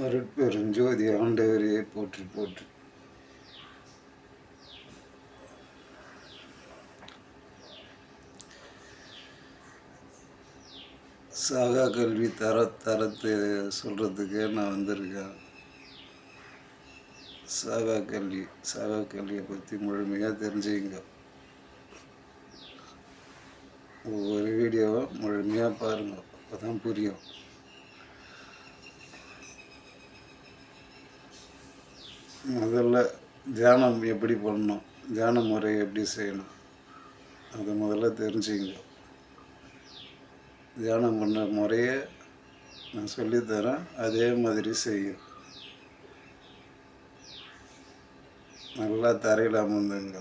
அருட்பெருஞ்சோதி ஆண்டவரே போற்றி போற்றி. சாகா கல்வி தரத்தை சொல்கிறதுக்கே நான் வந்திருக்கேன். சாகா கல்வியை பற்றி முழுமையாக தெரிஞ்சுங்க. ஒவ்வொரு வீடியோவை முழுமையாக பாருங்கள், அப்போ தான் புரியும். முதல்ல தியானம் எப்படி பண்ணணும், தியான முறை எப்படி செய்யணும், அதை முதல்ல தெரிஞ்சுங்க. தியானம் பண்ண முறையை நான் சொல்லித்தரேன், அதே மாதிரி செய்யும். நல்லா தரையில் அமர்ந்துங்க.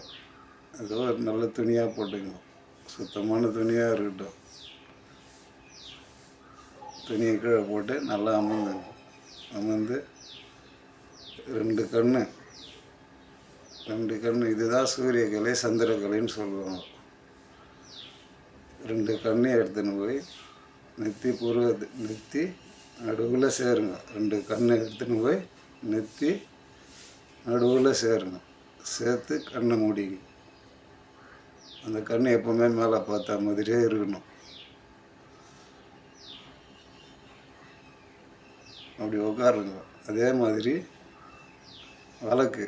ஏதோ ஒரு நல்ல துணியாக போட்டுங்க, சுத்தமான துணியாக இருக்கட்டும். துணியை கீழே போட்டு நல்லா அமர்ந்துங்க. அமர்ந்து ரெண்டு கண் இதுதான் சூரியக்கலை சந்திரக்கலைன்னு சொல்லுவாங்க. ரெண்டு கண்ணை எடுத்துன்னு போய் நெத்தி நடுவில் சேருங்க. ரெண்டு கண்ணை எடுத்துன்னு போய் நெத்தி நடுவில் சேருங்க. சேர்த்து கண்ணை மூடிங்க. அந்த கண்ணை எப்போவுமே மேலே பார்த்தா மாதிரியே இருக்கணும். அப்படி உட்காருங்க. அதே மாதிரி வழக்கு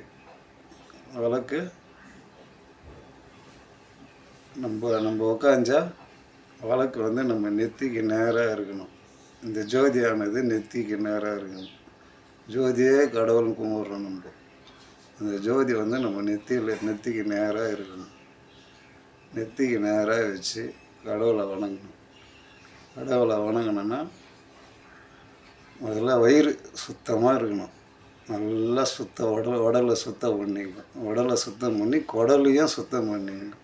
நம்ம உக்காஞ்சா வழக்கு நம்ம நெத்திக்கு நேராக இருக்கணும். இந்த ஜோதியானது நெத்திக்கு நேராக இருக்கணும். ஜோதியே கடவுள்னு கும்பிட்றோம். அந்த ஜோதி நம்ம நெத்திக்கு நேராக இருக்கணும். நெத்திக்கு நேராக வச்சு கடவுளை வணங்கணும். கடவுளை வணங்கணுன்னா முதல்ல வயிறு சுத்தமாக இருக்கணும். நல்லா உடலை சுத்தம் பண்ணிக்கணும். உடலை சுத்தம் பண்ணி குடலையும் சுத்தம் பண்ணிக்கணும்.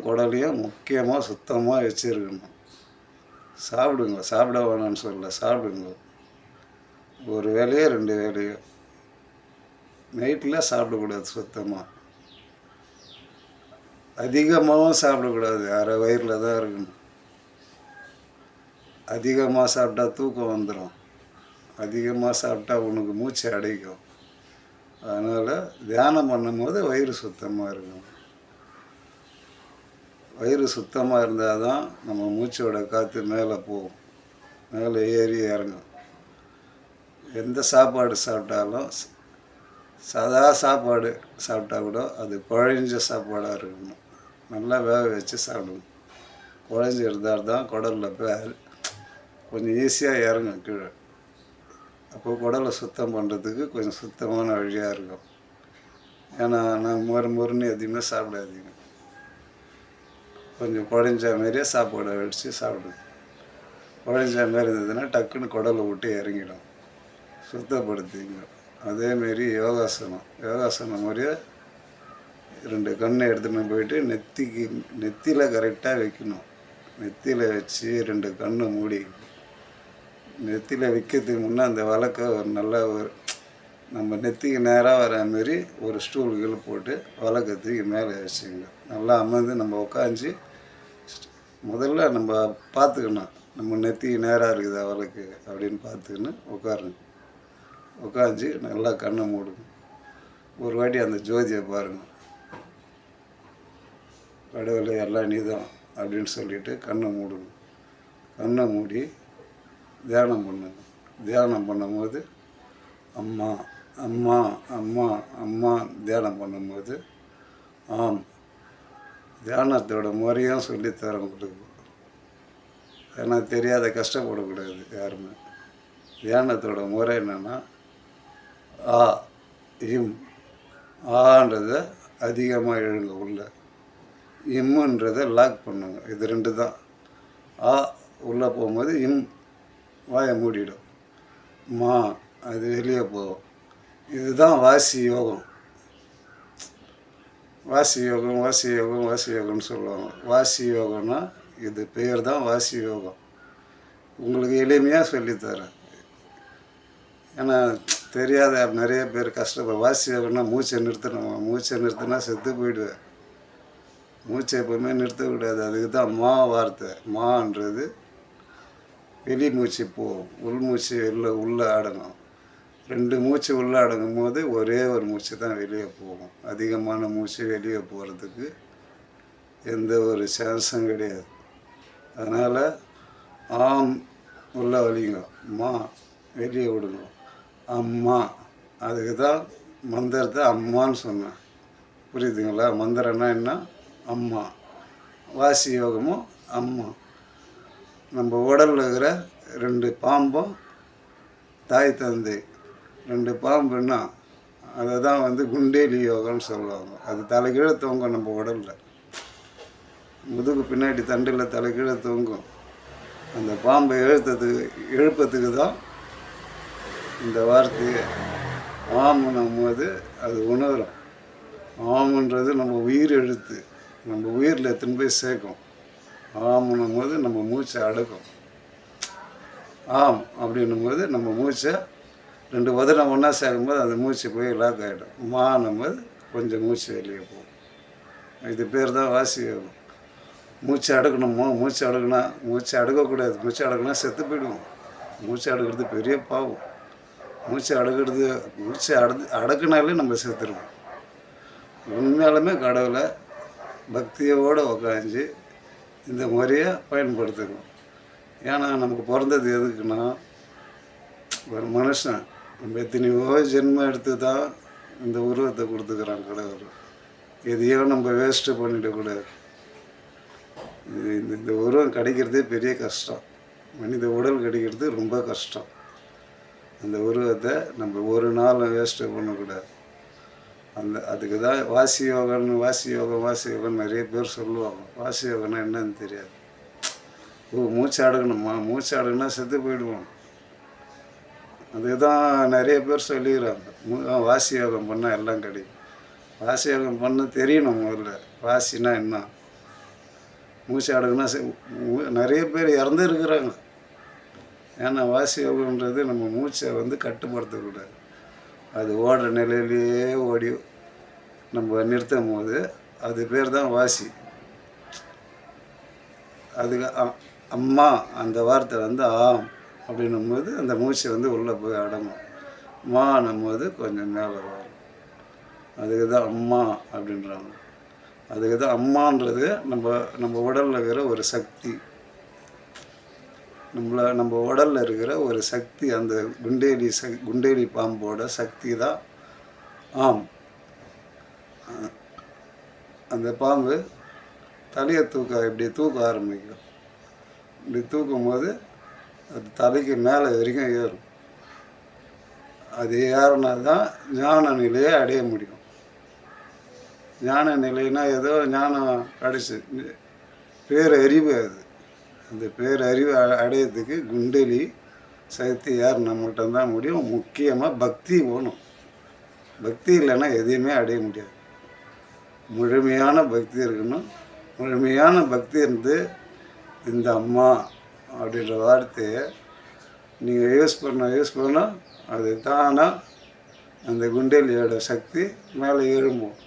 குடலையும் முக்கியமாக சுத்தமாக வச்சுருக்கணும். சாப்பிடுங்க, சாப்பிட வேணான்னு சொல்ல, சாப்பிடுங்க. ஒரு வேலையோ 2 வேலையோ. நைட்டில் சாப்பிடக்கூடாது. சுத்தமாக அதிகமாகவும் சாப்பிடக்கூடாது. அரை வயிறில் தான் இருக்கணும். அதிகமாக சாப்பிட்டா தூக்கம் வந்துடும். அதிகமாக சாப்பிட்டா உனக்கு மூச்சு அடைக்கும். அதனால் தியானம் பண்ணும்போது வயிறு சுத்தமாக இருக்கும். வயிறு சுத்தமாக இருந்தால் தான் நம்ம மூச்சோட காற்று மேலே போகும், மேலே ஏறி இறங்கும். எந்த சாப்பாடு சாப்பிட்டாலும் சாதா சாப்பாடு சாப்பிட்டா கூட அது குழஞ்ச சாப்பாடாக இருக்கணும். நல்லா வேக வச்சு சாப்பிடணும். குழஞ்சி இருந்தால் தான் குடலில் போய் கொஞ்சம் ஈஸியாக இறங்கும் கீழே. அப்போது குடலை சுத்தம் பண்ணுறதுக்கு கொஞ்சம் சுத்தமான வழியாக இருக்கும். ஏன்னா நான் முறுன்னு எதுவுமே சாப்பிடாதீங்க. கொஞ்சம் குழஞ்ச மாரியே சாப்பாடை வச்சு சாப்பிடுங்க. குழஞ்ச மாரி இருந்ததுன்னா டக்குன்னு குடலை விட்டு இறங்கிடும். சுத்தப்படுத்திங்க. அதேமாரி யோகாசனம் முறையை 2 கண்ணை எடுத்துன்னு போயிட்டு நெத்தியில் கரெக்டாக வைக்கணும். நெத்தியில் வச்சு 2 கண்ணை மூடி நெத்தியில் வைக்கிறதுக்கு முன்னே அந்த வழக்கை நம்ம நெத்திக்கு நேராக வர மாரி ஒரு ஸ்டூல்கள் போட்டு வழக்கத்துக்கு மேலே வச்சுங்க. நல்லா அமர்ந்து நம்ம உட்காந்து முதல்ல நம்ம பார்த்துக்கணும். நம்ம நெத்திக்கு நேராக இருக்குதா வழக்கு அப்படின்னு பார்த்துக்கின்னு உட்காருங்க. உட்காந்து நல்லா கண்ணை மூடுங்க. ஒரு வாட்டி அந்த ஜோதியை பாருங்கள். கடவுளை எல்லாம் நீதான் அப்படின்னு சொல்லிவிட்டு கண்ணை மூடுங்க. கண்ணை மூடி தியானம் பண்ணுங்க. தியானம் பண்ணும்போது அம்மா அம்மா அம்மா அம்மா தியானம் பண்ணும்போது ஆம். தியானத்தோட முறையும் சொல்லித்தரேன் உங்களுக்கு. ஏன்னா தெரியாத கஷ்டப்படக்கூடாது யாருமே. தியானத்தோட முறை என்னென்னா ஆ இம். ஆன்றதை அதிகமாக எழுங்க உள்ள. இம்முன்றதை லாக் பண்ணுங்க. இது 2 தான். ஆ உள்ளே போகும்போது இம் வாயை மூடிடும். மா அது வெளியே போகும். இதுதான் வாசி யோகம்னு சொல்லுவாங்க. வாசி யோகம்னா இது பெயர் தான் வாசி யோகம். உங்களுக்கு எளிமையாக சொல்லித்தரேன். ஏன்னா தெரியாத நிறைய பேர் வாசி யோகம்னா மூச்சை நிறுத்தினா செத்து போயிடுவேன். மூச்சை எப்போவுமே நிறுத்தக்கூடாது. அதுக்கு தான் மா வார்த்தை. மான்றது வெளி மூச்சு போகும், உள் மூச்சு உள்ளே அடங்கும். 2 மூச்சு உள்ளே அடங்கும் போது ஒரே ஒரு மூச்சு தான் வெளியே போகும். அதிகமான மூச்சு வெளியே போகிறதுக்கு எந்த ஒரு சான்ஸும் கிடையாது. அதனால் ஆம் உள்ளே வலிங்க, மா வெளியே விடுங்க, அம்மா. அதுக்கு தான் மந்திரத்தை அம்மான்னு சொன்னேன். புரியுதுங்களா? மந்திரம்னா என்ன? அம்மா. வாசி யோகமும் அம்மா. நம்ம உடலில் இருக்கிற 2 பாம்பும் தாய் தந்தை. 2 பாம்புன்னா அதை தான் குண்டேலி யோகம்னு சொல்லுவாங்க. அது தலைகீழே தூங்கும் நம்ம உடலில், முதுகு பின்னாடி தண்டில் தலைகீழே தூங்கும். அந்த பாம்பை எழுப்பத்துக்கு தான் இந்த வார்த்தையை ஆமுன்னும் போது அது உணரும். ஆமுன்றது நம்ம உயிர் எழுத்து, நம்ம உயிரில் எத்தனை போய் சேர்க்கும். ஆமுன்னும் போது நம்ம மூச்சை அடக்கும். ஆம் அப்படின்னும் போது நம்ம மூச்சை 2 உதரம் ஒன்றா சேர்க்கும்போது அந்த மூச்சு போய் லாக் ஆகிடும். மானும் போது கொஞ்சம் மூச்சு வெளியே போகும். இது பேர் தான் வாசி யோகம். மூச்சு அடக்கணுமோ, மூச்சு அடக்கணும், மூச்சு அடக்கக்கூடாது. மூச்சு அடக்கினா செத்து போயிடுவோம். மூச்சு அடக்கிறது பெரிய பாவம். மூச்சு அடக்குனாலே நம்ம செத்துருவோம். உண்மையாலுமே கடவுளை பக்தியோடு உக்காந்து இந்த முறையை பயன்படுத்தணும். ஏன்னா நமக்கு பிறந்தது எதுக்குன்னா, ஒரு மனுஷன் நம்ம எத்தனையோ ஜென்மம் எடுத்து தான் இந்த உருவத்தை கொடுத்துக்கிறான் கடவுள். எதையோ நம்ம வேஸ்ட்டு பண்ணிடக்கூடாது. இந்த உருவம் கிடைக்கிறதே பெரிய கஷ்டம். மனித உடல் கிடைக்கிறது ரொம்ப கஷ்டம். அந்த உருவத்தை நம்ம ஒரு நாள் வேஸ்ட்டு பண்ணக்கூடாது. அதுக்கு தான் வாசி யோகம் நிறைய பேர் சொல்லுவாங்க. வாசி யோகம்னா என்னன்னு தெரியாது. மூச்சு அடக்கணுமா, மூச்சு அடக்குனா செத்து போயிடுவோம். அதுக்கு தான் நிறைய பேர் சொல்லிக்கிறாங்க, வாசி யோகம் பண்ணால் எல்லாம் கிடைக்கும். வாசி யோகம் பண்ண தெரியணும் முதல்ல. வாசினா என்ன? மூச்சு அடக்குனா நிறைய பேர் இறந்து இருக்கிறாங்க. ஏன்னா வாசி யோகன்றது நம்ம மூச்சை கட்டுப்படுத்தக்கூடாது. அது ஓடுற நிலையிலேயே ஓடி நம்ம நிறுத்தும் போது அது பேர் தான் வாசி. அதுக்கு அம்மா அந்த வார்த்தை ஆம் அப்படின்னும் போது அந்த மூச்சை உள்ளே போய் அடங்கும். மானும் போது கொஞ்சம் மேலே வரும். அதுக்கு தான் அம்மா அப்படின்றாங்க. அதுக்கு தான் அம்மான்றது நம்ம உடலில் இருக்கிற ஒரு சக்தி. நம்ம உடலில் இருக்கிற ஒரு சக்தி. அந்த குண்டேலி பாம்போட சக்தி தான் ஆம். அந்த பாம்பு தலையை இப்படி தூக்க ஆரம்பிக்கும். இப்படி தூக்கும் போது அது தலைக்கு மேலே வரைக்கும் ஏறும். அது ஏறினா தான் ஞான நிலையை அடைய முடியும். ஞான நிலைன்னா ஏதோ ஞானம் கிடச்சி பேரறிவு. அது அந்த பேரறிவு அடையிறதுக்கு குண்டலி சக்தி யாருன்னா மட்டும்தான் முடியும். முக்கியமாக பக்தி வேணும். பக்தி இல்லைன்னா எதையுமே அடைய முடியாது. முழுமையான பக்தி இருக்கணும். முழுமையான பக்தி இருந்து இந்த அம்மா அப்படின்ற வார்த்தையை நீங்கள் யூஸ் பண்ண அது தானாக அந்த குண்டலியோட சக்தி மேலே எழும்பும்.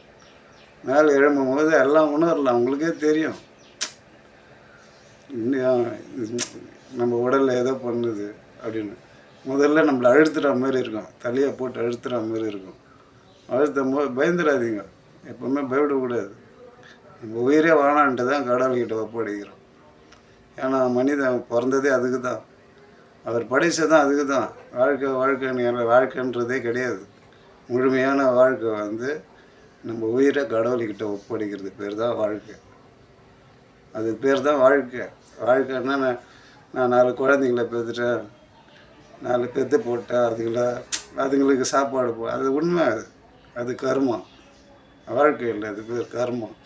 மேலே எழும்பும் போது எல்லாம் உணரலாம். உங்களுக்கே தெரியும் நம்ம உடலில் ஏதோ பண்ணுது அப்படின்னு. முதல்ல நம்மளை அழுத்துகிற மாதிரி இருக்கும். தலையை போட்டு அழுத்துகிற மாதிரி இருக்கும். அழுத்தும் போது பயந்துடாதீங்க. எப்போவுமே பயப்படக்கூடாது. நம்ம உயிரே வாழான்ட்டு தான் கடவுள்கிட்ட ஒப்படைக்கிறோம். ஏன்னா மனிதன் பிறந்ததே அதுக்கு தான். அவர் படைச்சதான் அதுக்கு தான். வாழ்க்கைன்றதே கிடையாது. முழுமையான வாழ்க்கை நம்ம உயிரை கடவுள்கிட்ட ஒப்படைக்கிறது பேர் தான் வாழ்க்கை. அது பேர் தான் வாழ்க்கை. வாழ்க்கைன்னா நான் 4 குழந்தைங்கள பெற்றுட்டேன், 4 பெற்று போட்டேன், அதுங்களுக்கு சாப்பாடு அது உண்மை. அது கர்மம். வாழ்க்கை இல்லை, அது பேர் கர்மம்.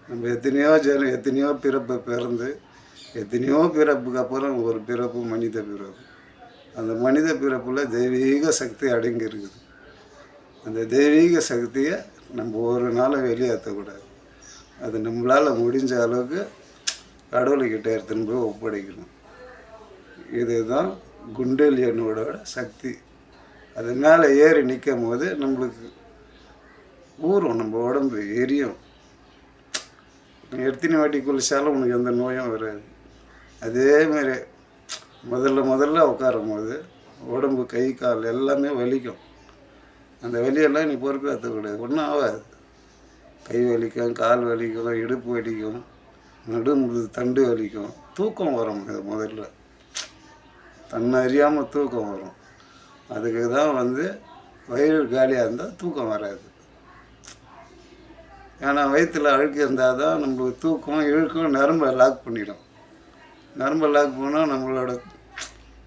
நம்ம எத்தனையோ பிறப்பு பிறந்து எத்தனையோ பிறப்புக்கு அப்புறம் ஒரு பிறப்பு மனித பிறப்பு. அந்த மனித பிறப்பில் தெய்வீக சக்தி அடங்கி இருக்குது. அந்த தெய்வீக சக்தியை நம்ம ஒரு நாளும் வெளியேற்றக்கூடாது. அது நம்மளால் முடிஞ்ச அளவுக்கு கடவுள்கிட்ட எடுத்துன்னு போய் ஒப்படைக்கணும். இதுதான் குண்டலியனோட சக்தி. அது மேலே ஏறி நிற்கும் போது நம்மளுக்கு ஊறும், நம்ம உடம்பு எரியும். எத்தனை வாட்டி குளிச்சாலும் உனக்கு எந்த நோயும் வராது. அதேமாரி முதல்ல உட்காரும்போது உடம்பு கை கால் எல்லாமே வலிக்கும். அந்த வலியெல்லாம் நீ பொறுப்பேற்றக்கூடாது, ஒன்றும் ஆகாது. கை வலிக்கும், கால் வலிக்கும், இடுப்பு வலிக்கும், நடுமுது தண்டு வலிக்கும், தூக்கம் வரும். இது முதல்ல தன்னை அறியாமல் தூக்கம் வரும். அதுக்கு தான் வந்து வயிறு காலியாக இருந்தால் தூக்கம் வராது. ஏன்னா வயிற்றில் அழுக்கு இருந்தால் தான் நம்மளுக்கு தூக்கம் இழுக்கும், நரம்பை லாக் பண்ணிடும். நரம்பை லாக் பண்ணால் நம்மளோட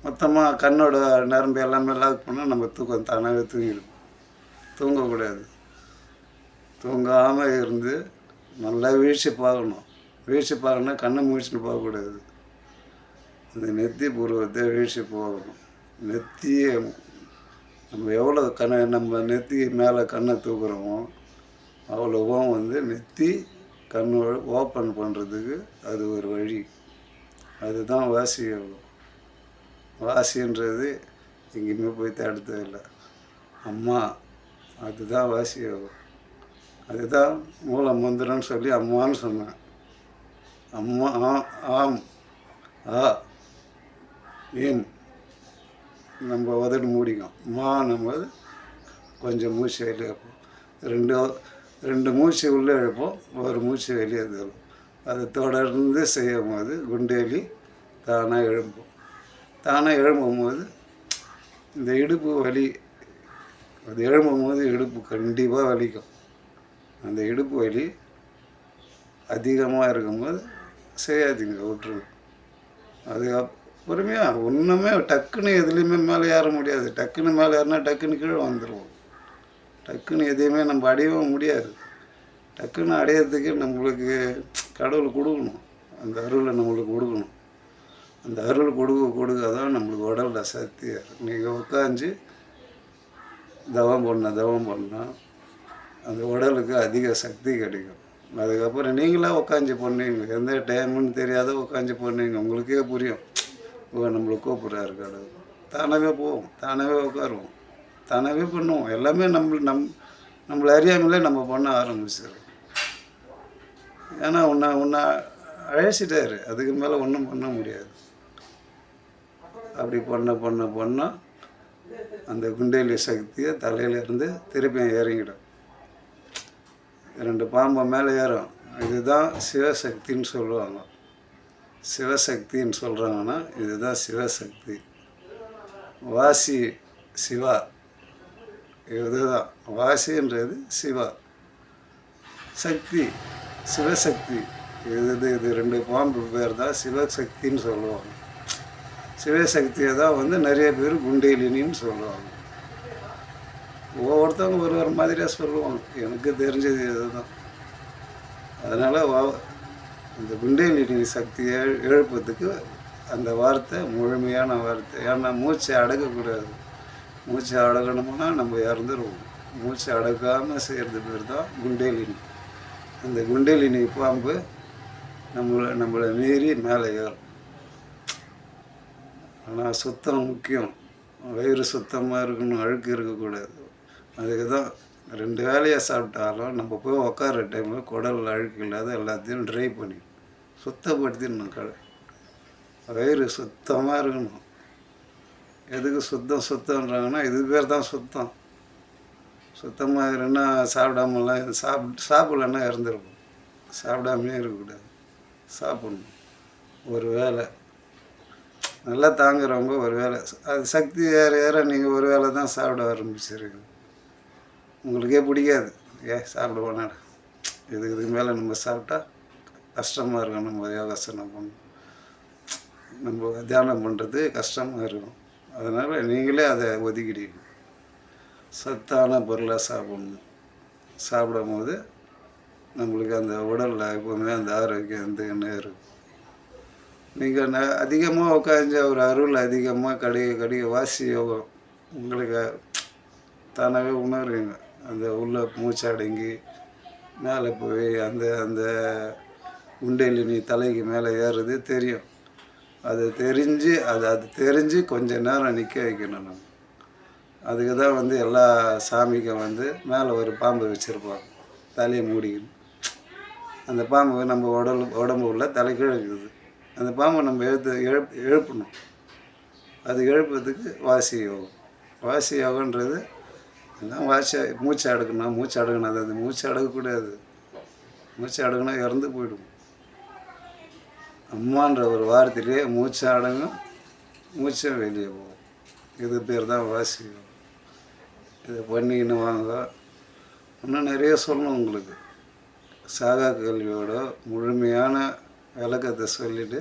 மொத்தமாக கண்ணோட நரம்பு எல்லாமே லாக் பண்ணால் நம்ம தூக்கம் தானாகவே தூங்கிடும். தூங்கக்கூடாது. தூங்காமல் இருந்து நல்லா வீழ்ச்சி பார்க்கணும். வீழ்ச்சி பார்க்கணுன்னா கண்ணை முழிச்சுன்னு போகக்கூடாது. அந்த நெத்தி பூர்வத்தை வீழ்ச்சி போகணும். நெத்தியை நம்ம எவ்வளோ நம்ம நெத்தி மேலே கண்ணை தூக்குறோமோ அவ்வளோவும் வந்து நெத்தி கண் ஓப்பன் பண்ணுறதுக்கு அது ஒரு வழி. அதுதான் வாசி யோகம். வாசின்றது எங்கேயுமே போய் தேடுறதில்லை. அம்மா, அதுதான் வாசி யோகம். அதுதான் மூல மந்திரம்னு சொல்லி அம்மான்னு சொன்னேன். அம்மா ஆம் ஆ ஏன் நம்ம உதடு மூடிக்கும். நம்ம கொஞ்சம் மூச்சு வெளியே வைப்போம். ரெண்டு மூச்சு உள்ளே எழுப்போம், ஒரு மூச்சு வெளியே தரும். அதை தொடர்ந்து செய்யும் போது குண்டேலி தானாக எழும்பும். தானாக எழும்பும்போது இந்த இடுப்பு வலி, அது எழும்பும்போது இடுப்பு கண்டிப்பாக வலிக்கும். அந்த இடுப்பு வலி அதிகமாக இருக்கும்போது செய்யாதீங்க, விட்டுருங்க. பொறுமையாக ஒன்றுமே டக்குன்னு எதுலேயுமே மேலே ஏற முடியாது. டக்குன்னு மேலே ஏறினா டக்குன்னு கீழே வந்துடுவோம். டக்குன்னு எதையுமே நம்ம அடையவும் முடியாது. டக்குன்னு அடையிறதுக்கு நம்மளுக்கு கடவுள் கொடுக்கணும். அந்த அருளை நம்மளுக்கு கொடுக்கணும். அந்த அருள் கொடுக்க தான் நம்மளுக்கு உடலில் சக்தி ஏறும். நீங்கள் உட்காந்து தவம் பண்ணால் அந்த உடலுக்கு அதிக சக்தி கிடைக்கும். அதுக்கப்புறம் நீங்களாக உட்காந்து பண்ணுவீங்க. எந்த டைமுன்னு தெரியாத உட்காந்து பண்ணுவீங்க. உங்களுக்கே புரியும், நம்மளை கூப்பிட்றாரு கடவுள். தானாகவே போவோம், தானாகவே உட்காருவோம், தானாகவே பண்ணுவோம். எல்லாமே நம்மளை அறியாமலே நம்ம பண்ண ஆரம்பிச்சிடும். ஏன்னா உன்னை அழைச்சிட்டாரு, அதுக்கு மேலே ஒன்றும் பண்ண முடியாது. அப்படி பண்ண அந்த குண்டேலி சக்தியை தலையிலேருந்து திருப்பியும் இறங்கிடும். 2 பாம்பை மேலே ஏறும். இதுதான் சிவசக்தின்னு சொல்லுவாங்க. சிவசக்தின்னு சொல்கிறாங்கன்னா இதுதான் சிவசக்தி. வாசி சிவா, இதுதான் வாசின்றது சிவா. சக்தி சிவசக்தி. இது 2 பாம்பு பேர் தான் சிவசக்தின்னு சொல்லுவாங்க. சிவசக்தியை தான் வந்து நிறைய பேர் குண்டேலினின்னு சொல்லுவாங்க. ஒவ்வொருத்தவங்க ஒரு மாதிரியாக சொல்லுவாங்க. எனக்கு தெரிஞ்சது இதுதான். அதனால் இந்த குண்டேலினி சக்தியை எழுப்பத்துக்கு அந்த வார்த்தை முழுமையான வார்த்தை. ஏன்னா மூச்சை அடக்கக்கூடாது. மூச்சை அடக்கணும்னா நம்ம இறந்துருவோம். மூச்சை அடக்காமல் செய்கிறது பேர் தான் குண்டேலினி. அந்த குண்டேலினி பாம்பு நம்மளை மீறி மேலே ஏறும். ஆனால் சுத்தம் முக்கியம். வயிறு சுத்தமாக இருக்கணும், அழுக்கு இருக்கக்கூடாது. அதுக்கு தான் 2 வேளையாக சாப்பிட்டாலும் நம்ம போய் உட்கார டைமில் குடல் அழுக்கு இல்லாத எல்லாத்தையும் ட்ரை பண்ணி சுத்தப்படுத்திடணும். வயிறு சுத்தமாக இருக்கணும். எதுக்கு சுத்தம்ன்றாங்கன்னா இது பேர் தான் சுத்தம். சுத்தமாக இருந்தா சாப்பிடாமலாம் சாப்பிடலன்னா இறந்துருக்கும். சாப்பிடாமே இருக்கக்கூடாது, சாப்பிடணும். ஒரு வேளை நல்லா தாங்குறவங்க ஒரு வேளை, அது சக்தி ஏற நீங்கள் ஒரு வேளை தான் சாப்பிட ஆரம்பிச்சிருக்கீங்க. உங்களுக்கே பிடிக்காது, சாப்பிட வேணாடா, இதுக்கு மேலே நம்ம சாப்பிட்டா கஷ்டமாக இருக்கும். நம்ம யோகாசனம் பண்ணணும், நம்ம தியானம் பண்ணுறது கஷ்டமாக இருக்கும். அதனால் நீங்களே அதை ஒதுக்கிடுவீங்க. சத்தான பொருளாக சாப்பிடணும். சாப்பிடும் போது நம்மளுக்கு அந்த உடலில் எப்போவுமே அந்த ஆரோக்கியம் இருந்துக்கின்னே இருக்கும். நீங்கள் அதிகமாக உட்காந்து ஒரு அருள் அதிகமாக கடிக வாசி யோகம் உங்களுக்கு தானாகவே உணர்வீங்க. அந்த உள்ள மூச்சு அடங்கி மேலே போய் அந்த அந்த குண்டேலினி தலைக்கு மேலே ஏறுறது தெரியும். அது தெரிஞ்சு கொஞ்ச நேரம் நிற்க வைக்கணும். நம்ம அதுக்கு தான் வந்து எல்லா சாமிக்கும் வந்து மேலே ஒரு பாம்பு வச்சுருப்பாங்க, தலையை மூடிக்கணும். அந்த பாம்பு நம்ம உடம்பு உள்ள தலைக்கீழ இருக்குது. அந்த பாம்பை நம்ம எழுப்பணும். அது எழுப்புறதுக்கு வாசி யோகம். வாசி யோகன்றது எல்லாம் மூச்சு அடக்கணும், மூச்சு அடக்கணும். அது மூச்சு அடக்கக்கூடாது. மூச்சு அடக்குனா இறந்து போயிடும். அம்மான்ற ஒரு வார்த்தையிலே மூச்சு அடங்கும், மூச்சை வெளியே போகும். இது பேர் தான் வாசி யோகம். இதை பண்ணிக்கின்னு வாங்க. இன்னும் நிறைய சொல்லணும் உங்களுக்கு. சாகா கல்வியோட முழுமையான விளக்கத்தை சொல்லிவிட்டு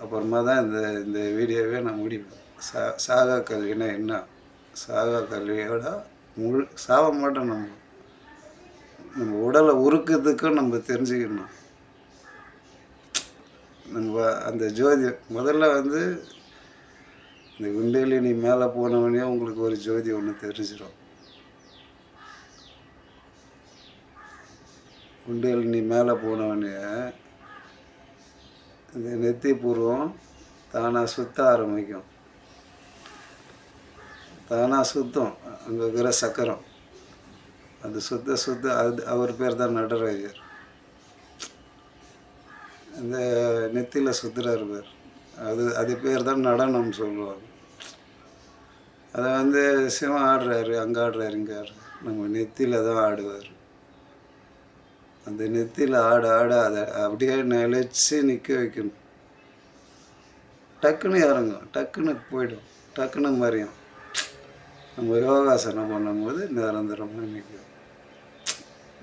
அப்புறமா தான் இந்த வீடியோவே நான் முடிப்பேன். சாகா கல்வினா என்ன, சாகா கல்வியோட சாக மாட்டோம். நம்ம உடலை உருக்கிறதுக்கும் நம்ம தெரிஞ்சுக்கணும். நம்ம அந்த ஜோதி முதல்ல இந்த குண்டேலி நீ மேலே போனவனே உங்களுக்கு ஒரு ஜோதி ஒன்று தெரிஞ்சிடும். குண்டேலி நீ மேலே போனவனே இந்த நெத்தி பூர்வம் தானாக சுத்த ஆரம்பிக்கும். தானாக சுத்தம். அங்கே இருக்கிற சக்கரம் அது சுத்த அது அவர் பேர் தான் நடராஜர். இந்த நெத்தியில் சுற்றுறாரு பேர். அது பேர் தான் நடனம்னு சொல்லுவாங்க. அதை சிவன் ஆடுறாரு, அங்கே ஆடுறாரு, இங்கே ஆடுறாரு. நம்ம நெத்தியில் தான் ஆடுவார். அந்த நெத்தியில் ஆட அதை அப்படியே நிலைச்சி நிற்க வைக்கணும். டக்குன்னு இறங்கும், டக்குன்னு போயிடும், டக்குன்னு மறையும். நம்ம யோகாசனம் பண்ணும்போது நிரந்தரமாக நிற்கும்.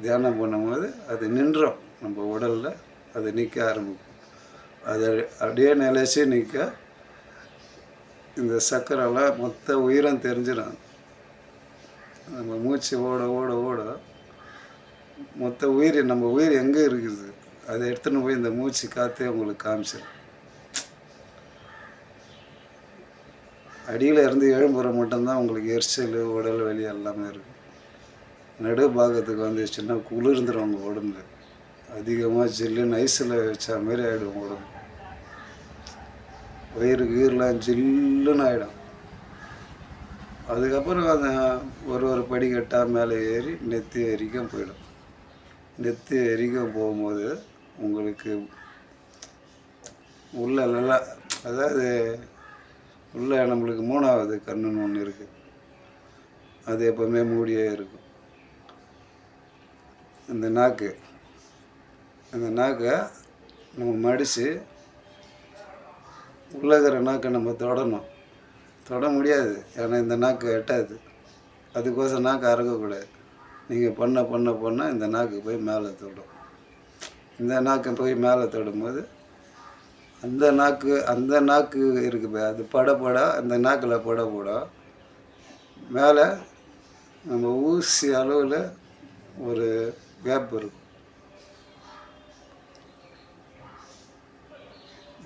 தியானம் பண்ணும்போது அது நின்றோம். நம்ம உடலில் அது நிற்க ஆரம்பிக்கும். அதை அப்படியே நிலைச்சி நிற்க இந்த சக்கரெல்லாம் மொத்த உயிரம் தெரிஞ்சிடும். நம்ம மூச்சு ஓட ஓட ஓட மொத்த உயிர், நம்ம உயிர் எங்கே இருக்குது அதை எடுத்துன்னு போய் இந்த மூச்சு காற்றே உங்களுக்கு காமிச்சிடும். அடியில் இருந்து எழும்புற மட்டும்தான் உங்களுக்கு எரிச்சல், உடல் வலி எல்லாமே இருக்குது. நடு பாகத்துக்கு வந்துச்சுன்னா குளிர்ந்துடும் உங்கள் உடம்பு. அதிகமாக ஜில்லுன்னு ஐஸில் வச்சா மாரி ஆகிடும் உடம்பு. வயிறுலாம் ஜில்லுன்னு ஆகிடும். அதுக்கப்புறம் அதை ஒரு படிக்கட்டாக மேலே ஏறி நெத்தி வரைக்கும் போயிடும். நெத்தி வரைக்கும் போகும்போது உங்களுக்கு உள்ள நல்லா, அதாவது உள்ள நம்மளுக்கு 3வது கண்ணுன்னு ஒன்று இருக்குது. அது எப்போவுமே மூடியே இருக்கும். இந்த நாக்கை நம்ம மடித்து உள்ளகிற நாக்கை நம்ம தொடணும். தொட முடியாது, ஏன்னா இந்த நாக்கு எட்டாது. அதுக்கோசம் நாக்கு அறக்கக்கூடாது. நீங்கள் பண்ண இந்த நாக்கு போய் மேலே தொடும். இந்த நாக்கு போய் மேலே தொடும்போது அந்த நாக்கு இருக்குது, அது பட அந்த நாக்கில் பட மேலே நம்ம ஊசி அளவில் ஒரு கேப் இருக்கும்.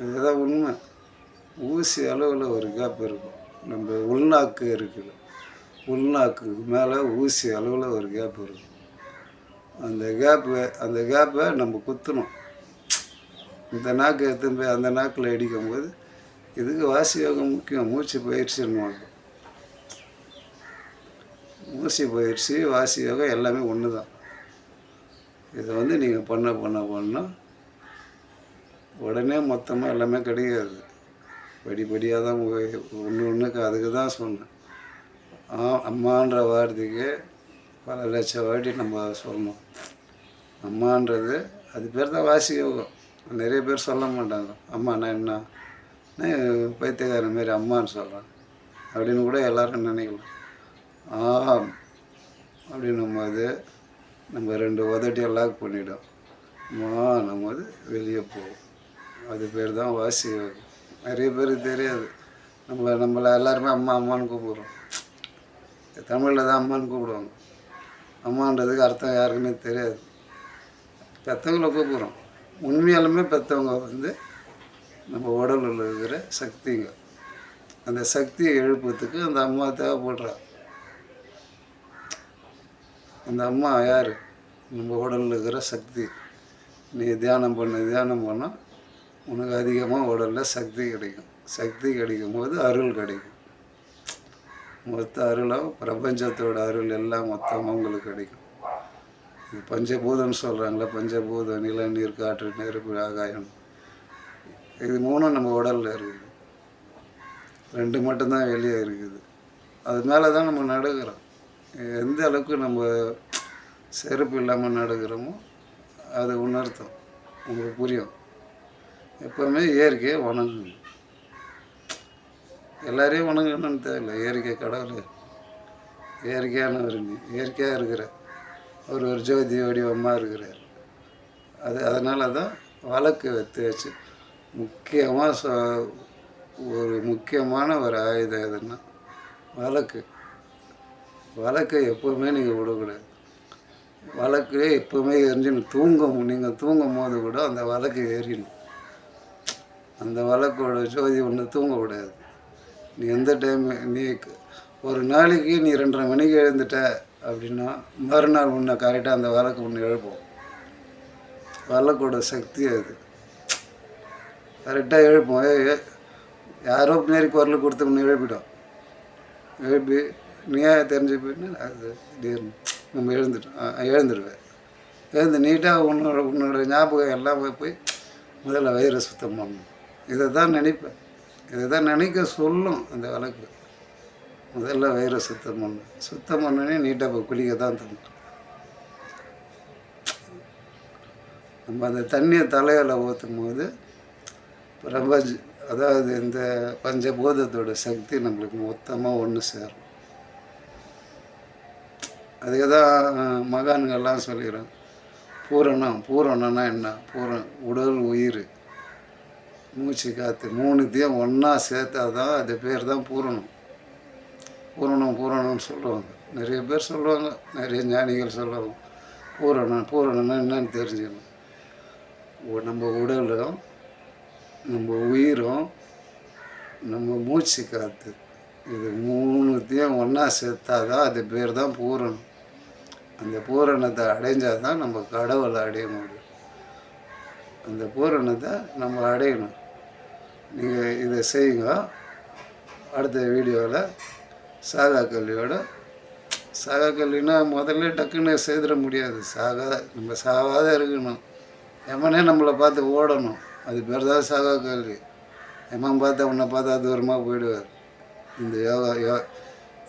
இதுதான் உண்மை. ஊசி அளவில் ஒரு கேப் இருக்கும். நம்ம உள்நாக்கு இருக்குது, உள்நாக்கு மேலே ஊசி அளவில் ஒரு கேப் இருக்கும். அந்த கேப்பை நம்ம குத்தணும். இந்த நாக்கு எடுத்துன்னு போய் அந்த நாக்கில் அடிக்கும்போது இதுக்கு வாசி யோகம் முக்கியம். மூச்சு பயிற்சின்னுவாங்க. மூச்சு பயிற்சி, வாசி யோகம் எல்லாமே ஒன்று தான். இதை நீங்கள் பண்ண உடனே மொத்தமாக எல்லாமே கிடையாது. படிப்படியாக தான் ஒன்றுக்கு. அதுக்கு தான் சொன்னேன், அம்மான்ற வார்த்தைக்கு பல லட்சம் வாட்டி நம்ம சொல்லணும். அம்மான்றது அது பேர் தான் வாசி யோகம். நிறைய பேர் சொல்ல மாட்டாங்க. அம்மாண்ணா என்ன பைத்தியக்காரன் மாரி அம்மான்னு சொல்கிறேன் அப்படின்னு கூட எல்லோரும் நினைக்கலாம். அப்படின்னும்போது நம்ம 2 உதட்டியை லாக் பண்ணிவிடும். போது வெளியே போகும். அது பேர் தான் வாசி யோகம். நிறைய பேருக்கு தெரியாது. நம்மளை எல்லாருமே அம்மான்னு கூப்பிடுறோம். தமிழில் தான் அம்மான்னு கூப்பிடுவாங்க. அம்மான்றதுக்கு அர்த்தம் யாருக்குமே தெரியாது. பெற்றவங்களை கூப்பிட்றோம். உண்மையாலுமே பெற்றவங்க நம்ம உடலில் இருக்கிற சக்திங்க. அந்த சக்தியை எழுப்புறதுக்கு அந்த அம்மா தேவைப்படுறா. அந்த அம்மா யார்? நம்ம உடலில் இருக்கிற சக்தி. நீ தியானம் பண்ணால் உனக்கு அதிகமாக உடலில் சக்தி கிடைக்கும். சக்தி கிடைக்கும் போது அருள் கிடைக்கும். மொத்த அருளும் பிரபஞ்சத்தோட அருள் எல்லாம் மொத்தமாக உங்களுக்கு கிடைக்கும். இது பஞ்சபூதம்னு சொல்கிறாங்களே, பஞ்சபூதம் நில, நீர், காற்று, நெருப்பு, ஆகாயம். இது 3 நம்ம உடலில் இருக்குது. 2 மட்டும்தான் வெளியே இருக்குது. அது மேலே தான் நம்ம நடக்கிறோம். எந்த அளவுக்கு நம்ம செருப்பு இல்லாமல் நடக்கிறோமோ அது உணர்த்தும், உங்களுக்கு புரியும். எப்போவுமே இயற்கையை வணங்குங்க. எல்லாரையும் வணங்கணும்னு தேவையில்லை. இயற்கை கடவுள் இயற்கையானவர், இயற்கையாக இருக்கிற ஒரு ஜோதி வடிவமாக இருக்கிறார். அதனால தான் வழக்கு வச்சு முக்கியமாக ஒரு முக்கியமான ஒரு ஆயுதம் எதுன்னா வழக்கு. வழக்கை எப்போவுமே நீங்கள் விடக்கூடாது. வழக்கு எப்போவுமே எரிஞ்சிடணும். நீங்கள் தூங்கும் போது கூட அந்த வழக்கு எரியணும். அந்த வழக்கோட ஜோதி ஒன்று தூங்கக்கூடாது. நீ எந்த டைம் நீ ஒரு நாளைக்கு நீ 2:30 மணிக்கு எழுந்துட்ட அப்படின்னா மறுநாள் முன்னே கரெக்டாக அந்த வழக்கு ஒன்று எழுப்போம். வழக்கோட சக்தி அது கரெக்டாக எழுப்போம். யாரோ பின்னாடி குரல் கொடுத்து ஒன்று எழுப்பிடும். எழுப்பி நீயே தெரிஞ்சு போயின்னா அது திடீர்னு நம்ம எழுந்துடுவேன். எழுந்து நீட்டாக உன்னோட ஞாபகம் எல்லாம் போய் முதல்ல வயிறை சுத்தம் பண்ணணும். இதை தான் நினைப்பேன். இதை தான் நினைக்க சொல்லும் அந்த வழக்கு. முதல்ல வயிறை சுத்தம் பண்ணணும். சுத்தம் பண்ணோன்னே நீட்டாக போய் குளிக்க தான் தோணும். நம்ம அந்த தண்ணியை தலையில் ஊற்றும் போது அதாவது இந்த பஞ்சபூதத்தோட சக்தி நம்மளுக்கு மொத்தமாக ஒன்று சேரும். அதுக்கு தான் மகான்கள்லாம் சொல்லிடுறாங்க, பூரணம்னா என்ன? உடல், உயிர், மூச்சு, காற்று 3த்தையும் ஒன்றா சேர்த்தா தான் அது பேர் தான் பூரணம்னு சொல்லுவாங்க. நிறைய பேர் சொல்லுவாங்க, நிறைய ஞானிகள் சொல்லுவாங்க. பூரணம்னா என்னன்னு தெரிஞ்சுக்கணும். நம்ம உடலும், நம்ம உயிரும், நம்ம மூச்சு, காற்று இது 3த்தையும் ஒன்றா சேர்த்தா தான் அது பேர் தான் பூரணம். அந்த பூரணத்தை அடைஞ்சால் தான் நம்ம கடவுளை அடைய முடியும். அந்த பூரணத்தை நம்ம அடையணும். நீங்கள் இதை செய்யுங்க. அடுத்த வீடியோவில் சாகா கல்வினா முதல்ல டக்குன்னு செய்திட முடியாது. நம்ம சாகாத இருக்கணும். எமனே நம்மளை பார்த்து ஓடணும். அது பேர் தான் சாகா கல்வி. எமன் பார்த்தா உன்னை பார்த்தா தூரமாக போயிடுவார்.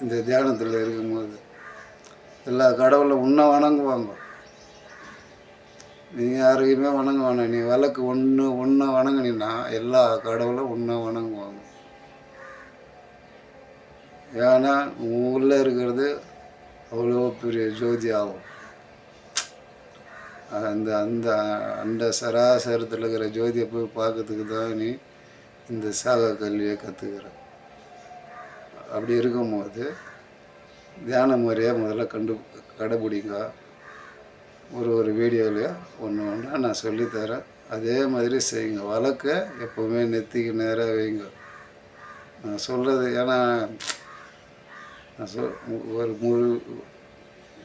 இந்த தியானத்தில் இருக்கும்போது எல்லா கடவுளும் உன்னை வணங்குவாங்க. நீ யாரையுமே வணங்க வேணாம். நீ வழக்கு ஒன்றை வணங்கினா எல்லா கடவுளும் உன்னை வணங்குவாங்க. ஏன்னா உள்ளே இருக்கிறது அவ்வளோ பெரிய ஜோதி ஆகும். அந்த சராசரத்தில் இருக்கிற ஜோதியை போய் பார்க்கறதுக்கு தான் நீ இந்த சாகா கல்வியை கற்றுக்கிற. அப்படி இருக்கும்போது தியான முறையை முதல்ல கடைப்பிடிங்க. ஒரு வீடியோலையோ ஒன்றா நான் சொல்லித்தரேன். அதே மாதிரி செய்யுங்க. வழக்கை எப்போவுமே நெத்திக்கு நேராக வைங்க. நான் சொல்கிறது ஏன்னா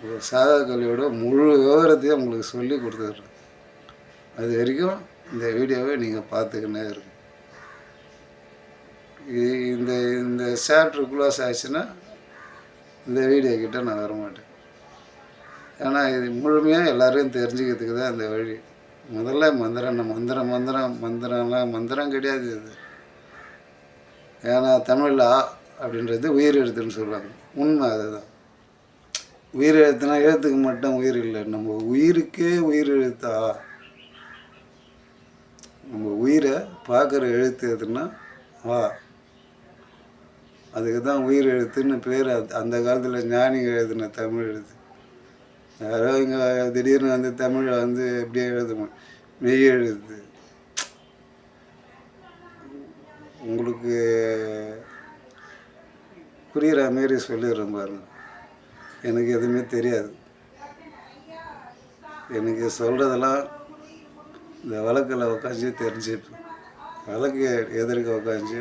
ஒரு சாகா கல்வியோட முழு விவரத்தையும் உங்களுக்கு சொல்லி கொடுத்துட்றேன். அது வரைக்கும் இந்த வீடியோவை நீங்கள் பார்த்துக்கினே இருக்கும். இந்த சாப்டர் க்ளோஸ் ஆச்சுன்னா இந்த வீடியோ கிட்ட நான் வரமாட்டேன். ஏன்னா இது முழுமையாக எல்லோரையும் தெரிஞ்சுக்கிறதுக்கு தான் இந்த வழி. முதல்ல மந்திரம் கிடையாது இது. ஏன்னா தமிழில் அப்படின்றது உயிர் எழுத்துன்னு சொல்லுவாங்க. உண்மை அதுதான். உயிர் எழுத்துனா எழுத்துக்கு மட்டும் உயிர் இல்லை, நம்ம உயிருக்கே உயிர் எழுத்தா. நம்ம உயிரை பார்க்குற எழுத்து எதுன்னா அதுக்கு தான் உயிர் எழுத்துன்னு பேர். அந்த காலத்தில் ஞானிகள் எழுதுன தமிழ் எழுத்து. யாரோ இங்கே திடீர்னு வந்து தமிழை வந்து எப்படியே எழுத மெய் எழுத்து. உங்களுக்கு புரிகிற மாரி சொல்லிடுறேன் பாருங்க. எனக்கு எதுவுமே தெரியாது. எனக்கு சொல்கிறதெல்லாம் இந்த வழக்கில் உக்காந்து தெரிஞ்சுப்பேன். வழக்கு எதிர்க்க உக்காந்து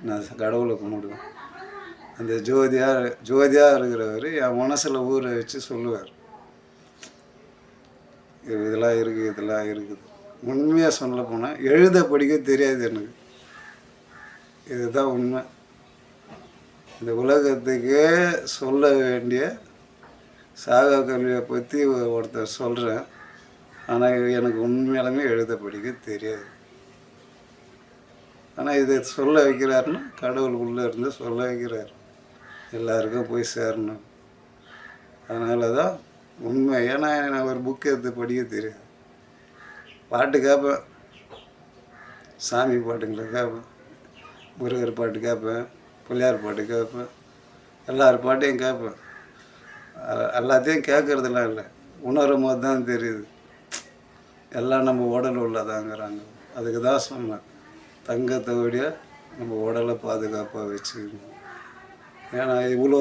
நான் கடவுளை கும்பிடுவேன். அந்த ஜோதியாக இருக்கிறவர் என் மனசில் ஊற வச்சு சொல்லுவார், இதெல்லாம் இருக்குது. உண்மையாக சொல்ல போனால் எழுத படிக்க தெரியாது எனக்கு. இதுதான் உண்மை. இந்த உலகத்துக்கே சொல்ல வேண்டிய சாகா கல்வியை பற்றி ஒருத்தர் சொல்கிறேன். ஆனால் எனக்கு உண்மையாலுமே எழுத படிக்க தெரியாது. ஆனால் இதை சொல்ல வைக்கிறாருன்னா கடவுள் உள்ளே இருந்து சொல்ல வைக்கிறார், எல்லாருக்கும் போய் சேரணும். அதனால தான் உண்மை. ஏன்னா நான் ஒரு புக்கு எடுத்து படிக்க தெரியாது, பாட்டு கேட்பேன், சாமி பாட்டுங்களை கேட்பேன், முருகர் பாட்டு கேட்பேன், பிள்ளையார் பாட்டு கேட்பேன், எல்லார் பாட்டையும் கேட்பேன். எல்லாத்தையும் கேட்குறதுலாம் இல்லை, உணரும் போது தான் தெரியுது எல்லாம் நம்ம உடல் உள்ளதாங்கிறாங்க. அதுக்கு தான் சொன்னேன், தங்கத்தை விட நம்ம உடலை பாதுகாப்பாக வச்சுக்கணும். ஏன்னா இவ்வளோ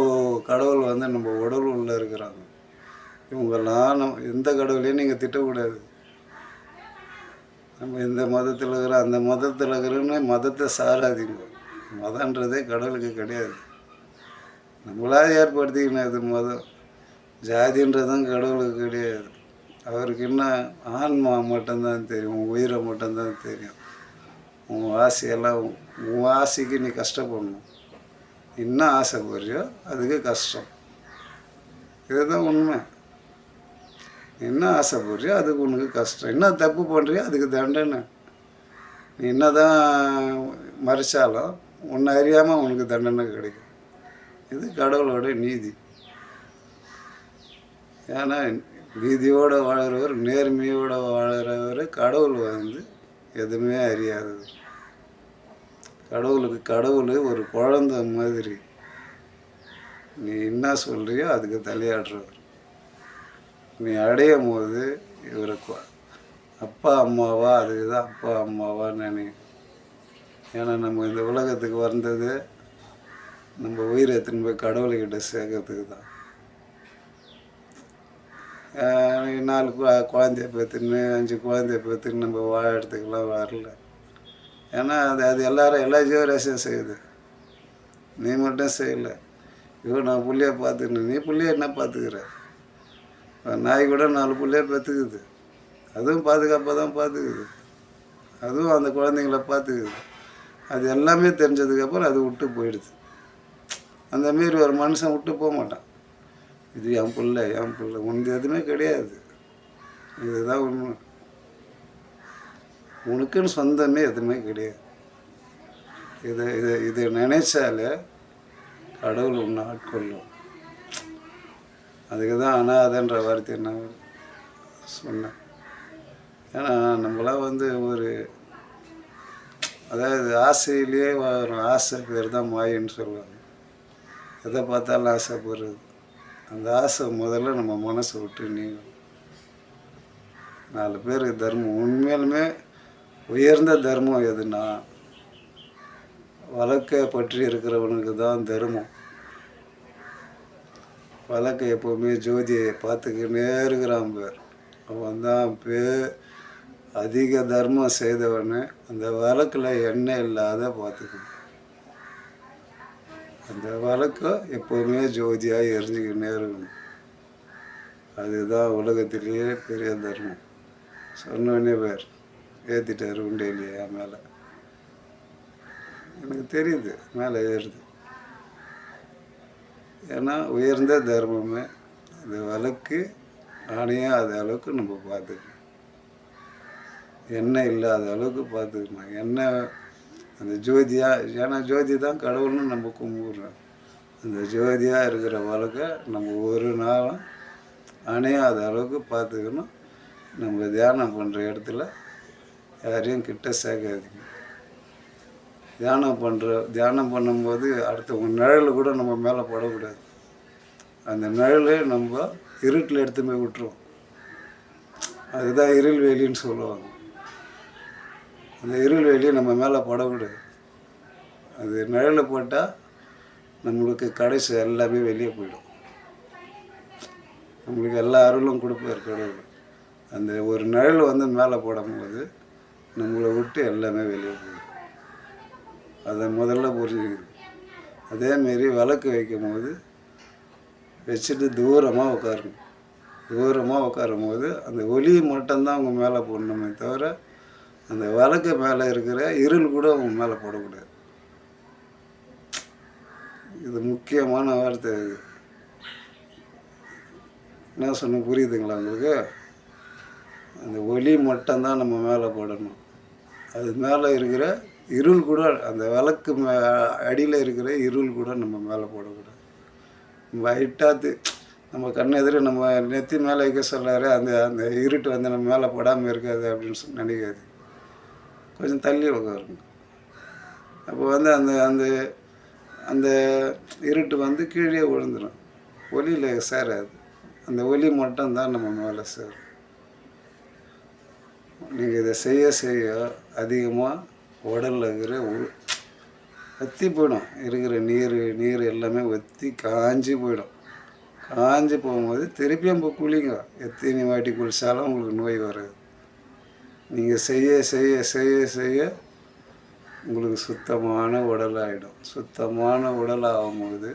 கடவுள் வந்து நம்ம உடல் உள்ளே இருக்கிறாங்க. இவங்கெல்லாம் எந்த கடவுளையும் நீங்கள் திட்டக்கூடாது. நம்ம இந்த மதத்தில் இருக்கிற அந்த மதத்தில் இருக்கிறோன்னு மதத்தை சாராதீங்க. மதன்றதே கடவுளுக்கு கிடையாது, நம்மளாக ஏற்படுத்திக்கணும். இது மதம் ஜாதின்றதும் கடவுளுக்கு கிடையாது. அவருக்கு என்ன ஆன்மா மட்டும்தான் தெரியும், உன் உயிரை மட்டும்தான் தெரியும். உன் ஆசையெல்லாம் உன் ஆசைக்கு நீ கஷ்டப்படணும். என்ன ஆசைப்படுறியோ அதுக்கு கஷ்டம், இதுதான் உண்மை. என்ன ஆசைப்படுறியோ அதுக்கு உனக்கு கஷ்டம், என்ன தப்பு பண்ணுறியோ அதுக்கு தண்டனை. நீ என்ன தான் மறைச்சாலும் உன்னை அறியாமல் உனக்கு தண்டனை கிடைக்கும். இது கடவுளோட நீதி. ஏன்னா நீதியோடு வாழ்கிறவர், நேர்மையோடு வாழ்கிறவர் கடவுள் வந்து எதுவுமே அறியாதவர். கடவுள் ஒரு குழந்தை மாதிரி. நீ என்ன சொல்கிறியோ அதுக்கு தலையாடுறவர். நீ அடையும் போது இவரை அப்பா அம்மாவா, அதுக்கு தான் அப்பா அம்மாவான்னு நினை. ஏன்னா நம்ம இந்த உலகத்துக்கு வந்தது நம்ம உயிரை எடுத்துன்னு போய் கடவுள்கிட்ட சேர்க்கறதுக்கு தான். 4 குழந்தைய பெற்றுன்னு 5 குழந்தைய பெற்றுன்னு நம்ம வாழறதுக்கெல்லாம் வரல. ஏன்னா அது எல்லா ஜீவராசியும் செய்யுது, நீ மட்டும் செய்யலை. நான் புள்ளைய பார்த்துக்கணும், நீ புள்ளைய என்ன பார்த்துக்கிற? நாய் கூட 4 புள்ளைய பெற்றுக்குது, அதுவும் பாதுகாப்பாக தான் பார்த்துக்குது, அதுவும் அந்த குழந்தைங்கள பார்த்துக்குது. அது எல்லாமே தெரிஞ்சதுக்கப்புறம் அது விட்டு போயிடுது. அந்தமாரி ஒரு மனுஷன் விட்டு போக மாட்டான். இது என் பிள்ளை உனக்கு எதுவுமே கிடையாது, இதுதான் உண்மை. உனக்குன்னு சொந்தமே எதுவுமே கிடையாது. இதை நினைச்சாலே கடவுள் உன்னை ஆட்கொள்ளும். அதுக்கு தான் அனாதைன்ற வார்த்தை நான் சொன்னேன். ஏன்னா நம்மளாம் வந்து அதாவது ஆசையிலேயே வரும். ஆசை பேர் தான் மாயின்னு சொல்லுவாங்க. எதை பார்த்தாலும் ஆசைப்படுறது. அந்த ஆசை முதல்ல நம்ம மனசை விட்டு நீங்கும். 4 பேருக்கு தர்மம், உண்மையிலுமே உயர்ந்த தர்மம் எதுனா வழக்கை பற்றி இருக்கிறவனுக்கு தான் தர்மம். வழக்கை எப்போவுமே ஜோதியை பார்த்துக்கினே இருக்கிறான் பேர், அவன் தான் அதிக தர்மம் செய்தவனு. அந்த வழக்கில் எண்ணெய் இல்லாத பார்த்துக்கணும். அந்த வழக்கை எப்போவுமே ஜோதியாக எரிஞ்சுக்கினே இருக்கணும். அதுதான் உலகத்திலேயே பெரிய தர்மம். சொன்னோடனே பேர் ஏற்றிட்டார் உண்டேலியே என் மேலே. எனக்கு தெரியுது மேலே ஏறுது. ஏன்னா உயர்ந்த தர்மமே இந்த வழக்கு ஆணையாக அது அளவுக்கு நம்ம பார்த்துக்கணும். எண்ணெய் இல்லாத அளவுக்கு பார்த்துக்கணும். எண்ணெய் அந்த ஜோதியாக, ஏன்னா ஜோதி தான் கடவுள்னு நம்ம கும்பிட்றோம். அந்த ஜோதியாக இருக்கிற வழக்கை நம்ம ஒரு நாளும் அணையாத அளவுக்கு பார்த்துக்கணும். நம்ம தியானம் பண்ணுற இடத்துல யாரையும் கிட்ட சேர்க்காதீங்க. தியானம் பண்ணும்போது அடுத்தவங்க நிழல் கூட நம்ம மேலே படக்கூடாது. அந்த நிழலை நம்ம இருட்டில் எடுத்து போய் விட்டுருவோம். அதுதான் இருள் வேலின்னு சொல்லுவாங்க. அந்த இருள் வேலியை நம்ம மேலே படக்கூடாது. அது நிழல் போட்டால் நம்மளுக்கு கடைசி எல்லாமே வெளியே போயிடும். நம்மளுக்கு எல்லா அருளும் கொடுப்பார் கடவுள். அந்த ஒரு நிழல் வந்து மேலே போடும்போது நம்மளை விட்டு எல்லாமே வெளியே போயிடும். அதை முதல்ல புரிஞ்சுக்கணும். அதேமாரி விளக்கு வைக்கும் போது வச்சுட்டு தூரமாக உட்காரணும். தூரமாக உட்காரும் போது அந்த ஒளி மட்டும்தான் அவங்க மேலே போடணுமே தவிர அந்த விளக்கு மேலே இருக்கிற இருள் கூட அவங்க மேலே போடக்கூடாது. இது முக்கியமான வார்த்தை. இது என்ன சொன்ன புரியுதுங்களா உங்களுக்கு? அந்த ஒளி மட்டும்தான் நம்ம மேலே போடணும். அது மேலே இருக்கிற இருள் கூட அந்த விளக்கு அடியில் இருக்கிற இருள் கூட நம்ம மேலே போடக்கூடாது. வைட்டாத்து நம்ம கண் எதிர நம்ம நெத்தி மேலே வைக்க சொல்கிறாரு, அந்த அந்த இருட்டு வந்து நம்ம மேலே படாமல் இருக்காது அப்படின்னு சொல்லி நினைக்காது. கொஞ்சம் தள்ளி உட்காருங்க. அப்போ வந்து அந்த அந்த அந்த இருட்டு வந்து கீழே விழுந்துடும், ஒளியில் சேராது. அந்த ஒளி மட்டும்தான் நம்ம மேலே சேரும். நீங்கள் இதை செய்ய செய்ய அதிகமாக உடலில் இருக்கிற வற்றி போயிடும். இருக்கிற நீர் எல்லாமே வற்றி காஞ்சி போயிடும். காஞ்சி போகும்போது திருப்பியும் இப்போ குளிங்க. எத்தனை வாட்டி குளித்தாலும் உங்களுக்கு நோய் வராது. நீங்கள் செய்ய செய்ய செய்ய செய்ய உங்களுக்கு சுத்தமான உடல் ஆகிடும். சுத்தமான உடல் ஆகும்போது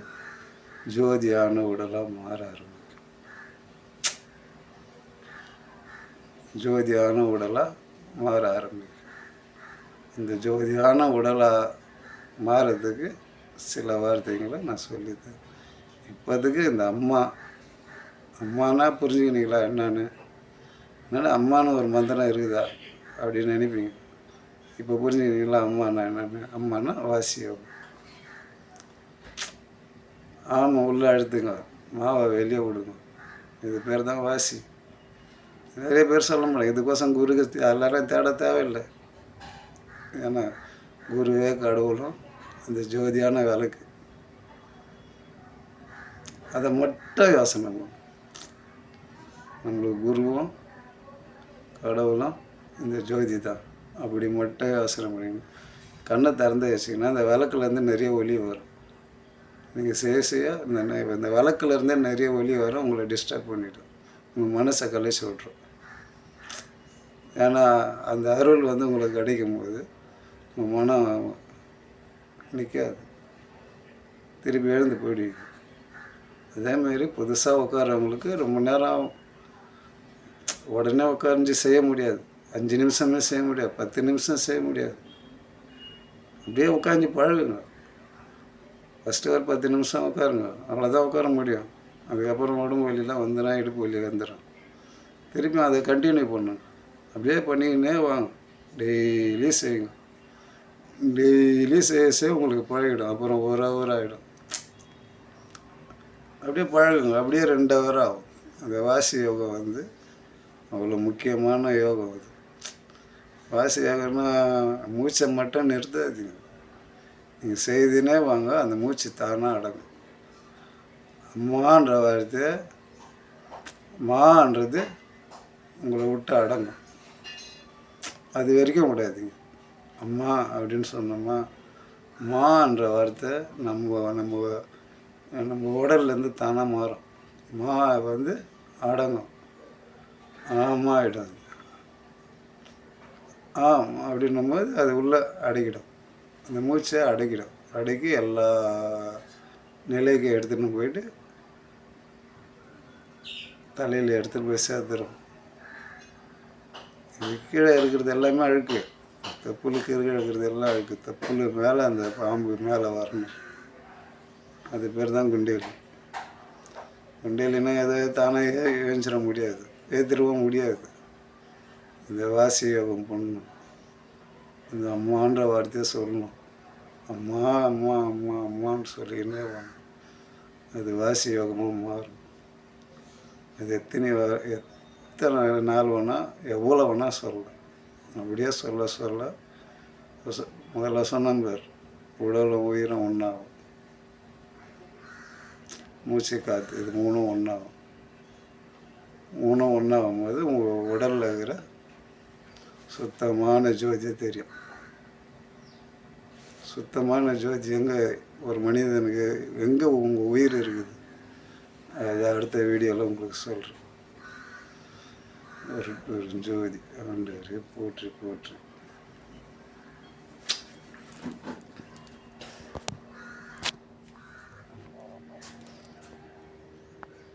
ஜோதியான உடலாக மாற ஆரம்பிக்கும். ஜோதியான உடலாக மாற ஆரம்பிக்கும். இந்த ஜோதியான உடலாக மாறதுக்கு சில வார்த்தைகளை நான் சொல்லித்தேன். இப்போதுக்கு இந்த அம்மானா புரிஞ்சுக்கினீங்களா என்னன்னு? என்னென்னா அம்மானு ஒரு மந்திரம் இருக்குதா அப்படின்னு நினைப்பீங்க. இப்போ புரிஞ்சுக்கினீங்களா அம்மானா என்னென்னு? அம்மானா வாசி யோகம். ஆமாம், உள்ளே அழுத்துங்க, மாவை வெளியே விடுங்க. இது பேர் தான் வாசி. நிறைய பேர் சொல்ல முடியாது. இதுக்கோசம் குருக்கு எல்லாரும் தேட தேவையில்லை. ஏன்னா குருவே கடவுளும் அந்த ஜோதியான விளக்கு. அதை மட்டும் யோசனை பண்ணும். நம்மளுக்கு குருவும் கடவுளும் இந்த ஜோதி தான். அப்படி மட்டும் யோசனை பண்ணிக்கணும். கண்ணை திறந்து வச்சிங்கன்னா அந்த விளக்குலேருந்து நிறைய ஒளி வரும். நீங்கள் செய்ய செய்ய இந்த விளக்குலேருந்தே நிறைய ஒளி வரும். உங்களை டிஸ்டர்ப் பண்ணிவிடும். உங்கள் மனசை கழிச்சு விட்ரும். ஏன்னா அந்த அருள் வந்து உங்களுக்கு கிடைக்கும் போது உங்கள் மனம் நிற்காது, திருப்பி எழுந்து போயிடுவீங்க. அதேமாரி புதுசாக உட்காரவங்களுக்கு ரொம்ப நேரம் உடனே உட்காந்து செய்ய முடியாது. 5 நிமிஷமே செய்ய முடியாது, 10 நிமிஷம் செய்ய முடியாது. அப்படியே உட்காந்து பழகுங்க. ஃபஸ்ட்டு ஒரு 10 நிமிஷம் உட்காருங்க, அவ்வளோதான் உட்கார முடியும். அதுக்கப்புறம் உடம்பு வலிலாம் வந்துடும், இடுப்பு வலி வந்துடும். திருப்பியும் அதை கண்டினியூ பண்ணுங்க. அப்படியே பண்ணிக்கினே வாங்க. டெய்லி செய்யுங்க. டெய்லி செய்ய செய்ய உங்களுக்கு பழகிடும். அப்புறம் 1 ஹவர் ஆகிடும். அப்படியே பழகுங்க. அப்படியே 2 ஹவர் ஆகும். அந்த வாசி யோகம் வந்து அவ்வளோ முக்கியமான யோகம் அது. வாசி யோகம்னா மூச்சை மட்டும் நிறுத்தாதீங்க. நீங்கள் செய்துனே வாங்க, அந்த மூச்சு தானாக அடங்கும். அம்மான்ற வார்த்தை, மான்றது உங்களை விட்டு அடங்கும். அது வரைக்கும் விடாதீங்க. அம்மா அப்படின்னு சொன்னோம்மா, மான்ற வார்த்தை நம்ம நம்ம நம்ம உடல்லேருந்து தானாக மாறும். மா வந்து அடங்கும், ஆமாம் ஆகிடும். அப்படின்னும் போது அது உள்ளே அடக்கிடும். அந்த மூச்சை அடக்கிடும். அடக்கி எல்லா நிலைக்கு எடுத்துகிட்டு போயிட்டு தலையில் எடுத்துகிட்டு போய் சேர்த்துடும். இது கீழே இருக்கிறது எல்லாமே அழுக்கு. தப்புலுக்கு கீழே இருக்கிறது எல்லாம் அழுக்கு. தப்புலு மேலே அந்த பாம்பு மேலே வரணும். அது பேர் தான் குண்டேலி. குண்டேலின்னா எதோ தானே எழுந்திட முடியாது, ஏற்றிடவும் முடியாது. இந்த வாசி யோகம் பண்ணணும். இந்த அம்மான்ற வார்த்தையை சொல்லணும். அம்மா அம்மா அம்மா அம்மான்னு சொல்லிக்கினே வாங்க. அது வாசி யோகமாக மாறும். அது எத்தனை நாள் வேணால் எவ்வளோ வேணால் சொல்லலாம். அப்படியே சொல்ல சொல்ல முதல்ல சொன்ன பேர் உடலும் உயிரும் ஒன்றாகும். மூச்சு காற்று இது 3ம் ஒன்றாகும். 3ம் ஒன்றாகும் போது உங்கள் உடலில் இருக்கிற சுத்தமான ஜோதியை தெரியும். சுத்தமான ஜோதி எங்கே ஒரு மனிதனுக்கு எங்கே உங்கள் உயிர் இருக்குது, அது அடுத்த வீடியோவில் உங்களுக்கு சொல்கிறேன். ஒரு ஜோதி ஆண்டவரே போற்றி போற்றி.